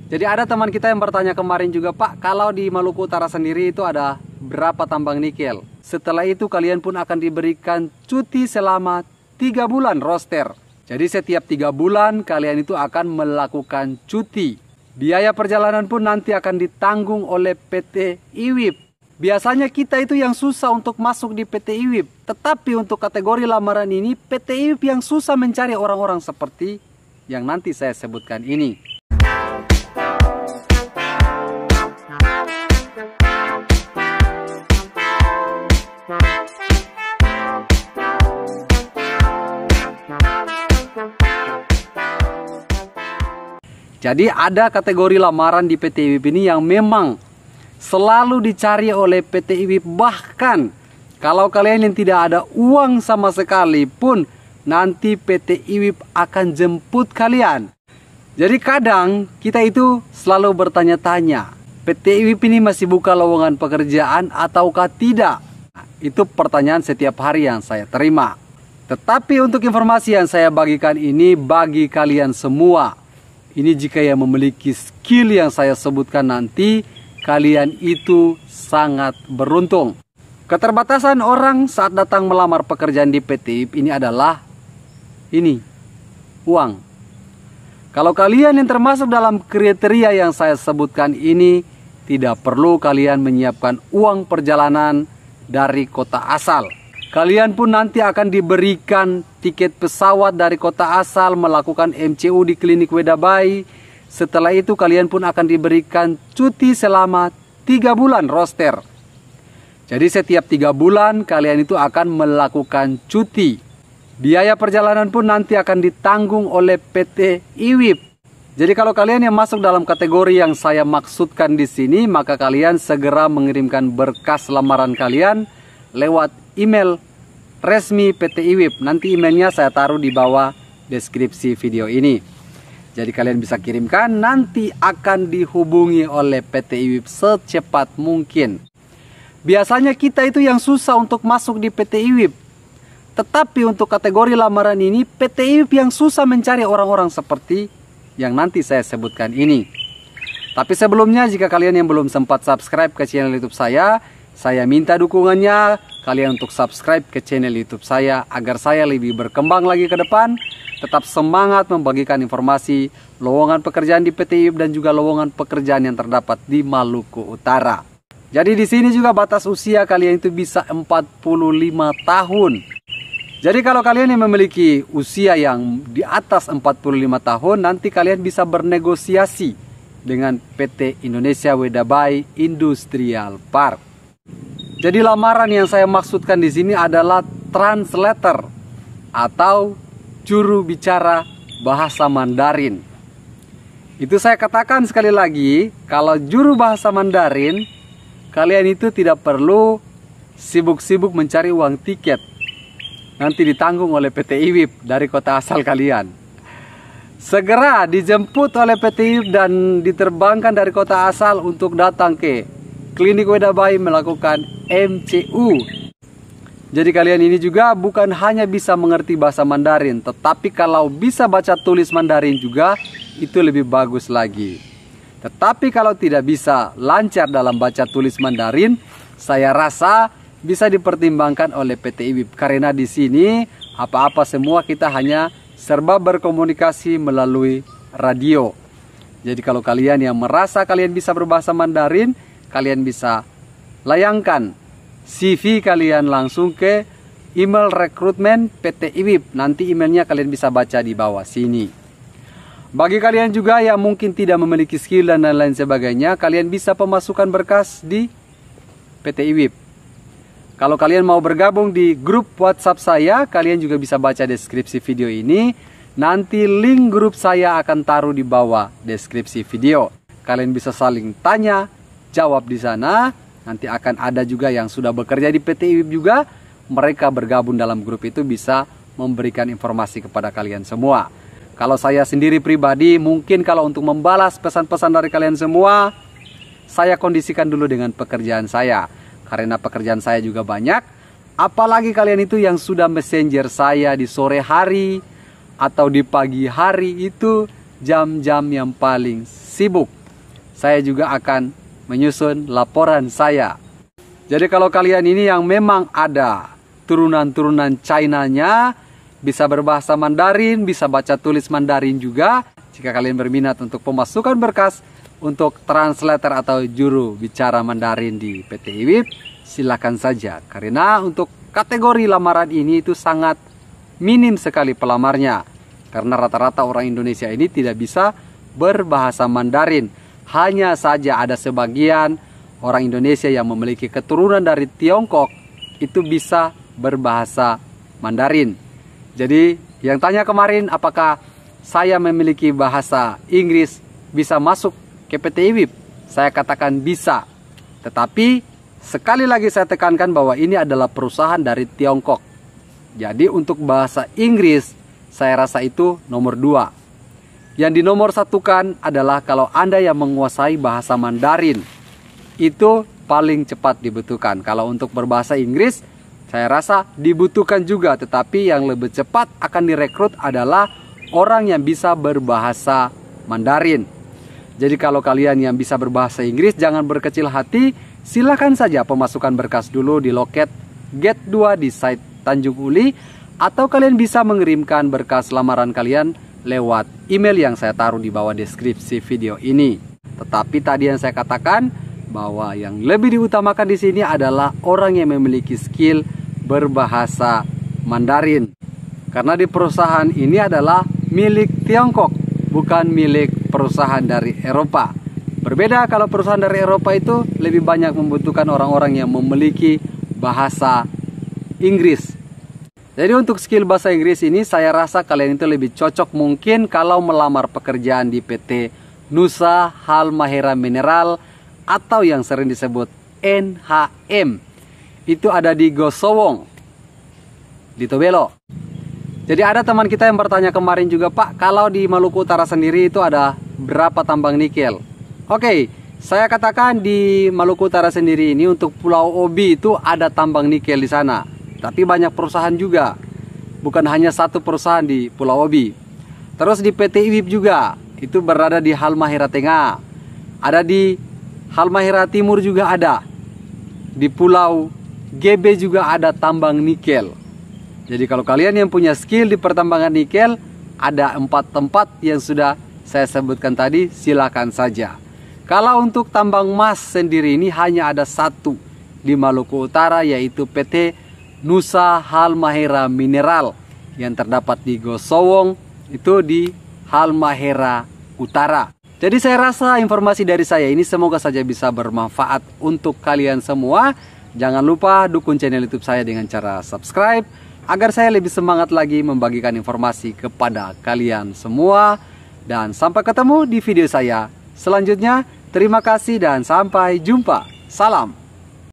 Jadi ada teman kita yang bertanya kemarin juga, Pak, kalau di Maluku Utara sendiri itu ada berapa tambang nikel? Setelah itu kalian pun akan diberikan cuti selama 3 bulan roster. Jadi setiap 3 bulan kalian itu akan melakukan cuti. Biaya perjalanan pun nanti akan ditanggung oleh PT IWIP. Biasanya kita itu yang susah untuk masuk di PT IWIP. Tetapi untuk kategori lamaran ini, PT IWIP yang susah mencari orang-orang seperti yang nanti saya sebutkan ini. Jadi ada kategori lamaran di PT IWIP ini yang memang selalu dicari oleh PT IWIP. Bahkan kalau kalian yang tidak ada uang sama sekali pun, nanti PT IWIP akan jemput kalian. Jadi kadang kita itu selalu bertanya-tanya, PT IWIP ini masih buka lowongan pekerjaan ataukah tidak? Nah, itu pertanyaan setiap hari yang saya terima. Tetapi untuk informasi yang saya bagikan ini bagi kalian semua. Ini jika yang memiliki skill yang saya sebutkan nanti, kalian itu sangat beruntung. Keterbatasan orang saat datang melamar pekerjaan di PT IWIP ini adalah uang. Kalau kalian yang termasuk dalam kriteria yang saya sebutkan ini, tidak perlu kalian menyiapkan uang perjalanan dari kota asal. Kalian pun nanti akan diberikan tiket pesawat dari kota asal, melakukan MCU di klinik Wedabai. Setelah itu kalian pun akan diberikan cuti selama 3 bulan roster. Jadi setiap 3 bulan kalian itu akan melakukan cuti. Biaya perjalanan pun nanti akan ditanggung oleh PT IWIP. Jadi kalau kalian yang masuk dalam kategori yang saya maksudkan di sini, maka kalian segera mengirimkan berkas lamaran kalian lewat email resmi PT IWIP. Nanti emailnya saya taruh di bawah deskripsi video ini. Jadi kalian bisa kirimkan, nanti akan dihubungi oleh PT IWIP secepat mungkin. Biasanya kita itu yang susah untuk masuk di PT IWIP. Tetapi untuk kategori lamaran ini, PT IWIP yang susah mencari orang-orang seperti yang nanti saya sebutkan ini. Tapi sebelumnya, jika kalian yang belum sempat subscribe ke channel YouTube saya minta dukungannya kalian untuk subscribe ke channel YouTube saya agar saya lebih berkembang lagi ke depan. Tetap semangat membagikan informasi lowongan pekerjaan di PT IWIP dan juga lowongan pekerjaan yang terdapat di Maluku Utara. Jadi di sini juga batas usia kalian itu bisa 45 tahun. Jadi kalau kalian yang memiliki usia yang di atas 45 tahun, nanti kalian bisa bernegosiasi dengan PT Indonesia Wedabai Industrial Park. Jadi lamaran yang saya maksudkan di sini adalah translator atau juru bicara bahasa Mandarin. Itu saya katakan sekali lagi, kalau juru bahasa Mandarin, kalian itu tidak perlu sibuk-sibuk mencari uang tiket. Nanti ditanggung oleh PT IWIP dari kota asal kalian. Segera dijemput oleh PT IWIP dan diterbangkan dari kota asal untuk datang ke klinik Wedabai melakukan MCU. Jadi kalian ini juga bukan hanya bisa mengerti bahasa Mandarin, tetapi kalau bisa baca tulis Mandarin juga, itu lebih bagus lagi. Tetapi kalau tidak bisa lancar dalam baca tulis Mandarin, saya rasa bisa dipertimbangkan oleh PT IWIP. Karena di sini apa-apa semua kita hanya serba berkomunikasi melalui radio. Jadi kalau kalian yang merasa kalian bisa berbahasa Mandarin, kalian bisa layangkan CV kalian langsung ke email rekrutmen PT IWIP. Nanti emailnya kalian bisa baca di bawah sini. Bagi kalian juga yang mungkin tidak memiliki skill dan lain-lain sebagainya, kalian bisa pemasukan berkas di PT IWIP. Kalau kalian mau bergabung di grup WhatsApp saya, kalian juga bisa baca deskripsi video ini. Nanti link grup saya akan taruh di bawah deskripsi video. Kalian bisa saling tanya, jawab di sana. Nanti akan ada juga yang sudah bekerja di PT IWIP juga. Mereka bergabung dalam grup itu bisa memberikan informasi kepada kalian semua. Kalau saya sendiri pribadi, mungkin kalau untuk membalas pesan-pesan dari kalian semua, saya kondisikan dulu dengan pekerjaan saya. Karena pekerjaan saya juga banyak. Apalagi kalian itu yang sudah messenger saya di sore hari atau di pagi hari, itu jam-jam yang paling sibuk. Saya juga akan menyusun laporan saya. Jadi kalau kalian ini yang memang ada turunan-turunan China-nya, bisa berbahasa Mandarin, bisa baca tulis Mandarin juga. Jika kalian berminat untuk pemasukan berkas untuk translator atau juru bicara Mandarin di PT IWIB, silakan saja. Karena untuk kategori lamaran ini itu sangat minim sekali pelamarnya. Karena rata-rata orang Indonesia ini tidak bisa berbahasa Mandarin. Hanya saja ada sebagian orang Indonesia yang memiliki keturunan dari Tiongkok itu bisa berbahasa Mandarin. Jadi yang tanya kemarin apakah saya memiliki bahasa Inggris bisa masuk ke PT IWIB? Saya katakan bisa. Tetapi sekali lagi saya tekankan bahwa ini adalah perusahaan dari Tiongkok. Jadi untuk bahasa Inggris saya rasa itu nomor 2. Yang di nomor satukan adalah kalau Anda yang menguasai bahasa Mandarin. Itu paling cepat dibutuhkan. Kalau untuk berbahasa Inggris saya rasa dibutuhkan juga, tetapi yang lebih cepat akan direkrut adalah orang yang bisa berbahasa Mandarin. Jadi kalau kalian yang bisa berbahasa Inggris, jangan berkecil hati, silakan saja pemasukan berkas dulu di loket Gate 2 di site Tanjung Uli, atau kalian bisa mengirimkan berkas lamaran kalian lewat email yang saya taruh di bawah deskripsi video ini. Tetapi tadi yang saya katakan bahwa yang lebih diutamakan di sini adalah orang yang memiliki skill berbahasa Mandarin. Karena di perusahaan ini adalah milik Tiongkok, bukan milik perusahaan dari Eropa. Berbeda kalau perusahaan dari Eropa itu lebih banyak membutuhkan orang-orang yang memiliki bahasa Inggris. Jadi untuk skill bahasa Inggris ini saya rasa kalian itu lebih cocok mungkin kalau melamar pekerjaan di PT Nusa Halmahera Mineral atau yang sering disebut NHM. Itu ada di Gosowong, di Tobelo. Jadi ada teman kita yang bertanya kemarin juga, Pak, kalau di Maluku Utara sendiri itu ada berapa tambang nikel? Oke, saya katakan di Maluku Utara sendiri ini untuk Pulau Obi itu ada tambang nikel di sana. Tapi banyak perusahaan juga, bukan hanya satu perusahaan di Pulau Obi. Terus di PT IWIB juga, itu berada di Halmahera Tengah. Ada di Halmahera Timur juga ada. Di Pulau GB juga ada tambang nikel. Jadi kalau kalian yang punya skill di pertambangan nikel, ada 4 tempat yang sudah saya sebutkan tadi, silakan saja. Kalau untuk tambang emas sendiri ini hanya ada 1 di Maluku Utara, yaitu PT Nusa Halmahera Mineral yang terdapat di Gosowong, itu di Halmahera Utara. Jadi saya rasa informasi dari saya ini semoga saja bisa bermanfaat untuk kalian semua. Jangan lupa dukung channel YouTube saya dengan cara subscribe agar saya lebih semangat lagi membagikan informasi kepada kalian semua. Dan sampai ketemu di video saya selanjutnya. Terima kasih dan sampai jumpa. Salam.